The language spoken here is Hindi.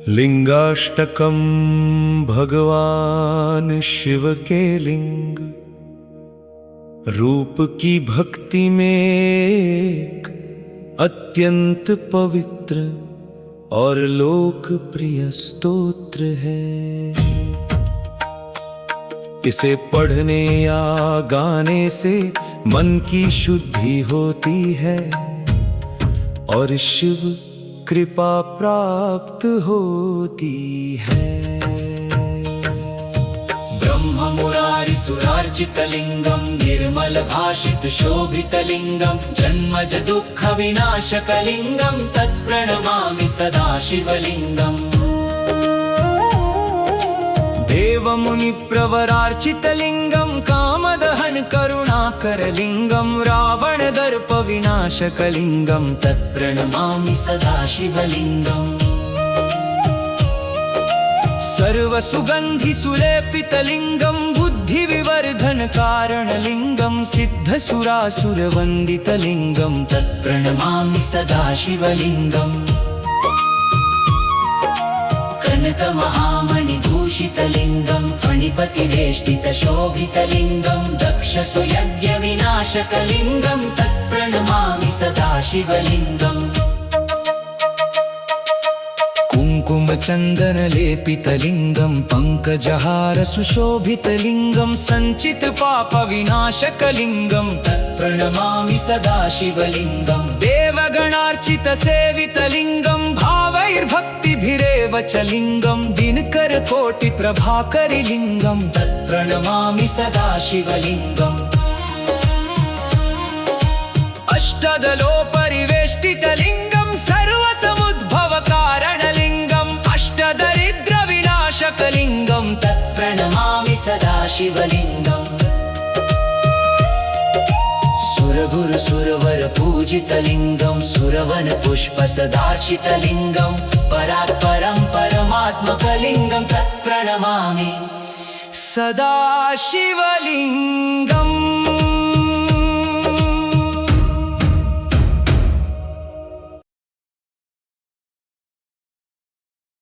लिंगाष्टकम भगवान शिव के लिंग रूप की भक्ति में एक अत्यंत पवित्र और लोकप्रिय स्तोत्र है। इसे पढ़ने या गाने से मन की शुद्धि होती है और शिव कृपा प्राप्त होती है। ब्रह्म मुरारि सुरार्चित लिंगम निर्मल भाषित शोभित लिंगम जन्मज दुःख विनाशक लिंगम तत्प्रणमामि सदा शिवलिंगम। देव मुनि प्रवरार्चित लिंगम कामदहन करुणाकर लिंगम रावण दर्प विनाशक लिंगम तत्प्रणमामि सदा शिवलिंगम। सर्व सुगंधि सुलेपित लिंगम बुद्धि विवर्धन कारण लिंगम सिद्ध सुरासुर वंदित लिंगम तत्प्रणमामि सदा शिवलिंगम। कनक महामणि भूषित लिंगम फणिपति वेष्टित शोभित लिंगम दक्ष सुयज्ञ विनाशक लिंगम तत्प्रणमामि सदा शिवलिंगम। कुंकुम चंदन लेपित लिंगम पंकजहार सुशोभित लिंगम संचित पाप विनाशक लिंगम तत्प्रणमामि सदा शिवलिंगम। देवगणार्चित सेवित लिंगम भावैर्भक्तिभिरेव च लिंगम दिनकर कोटि प्रभाकरि लिंगम तत्प्रणमामि सदा शिवलिंगम। अष्टदलो परिवेष्टित लिंगम सर्वसमुद्भव कारण लिंगम अष्टदरिद्र विनाशक लिंगम तत्प्रणमामि सदा शिवलिंगम। सुरगुरु सुरवर पूजित लिंगम सुरवन पुष्प सदार्चित लिंगम परात्परं परमात्मक लिंगम तत्प्रणमामि सदा शिवलिंगम।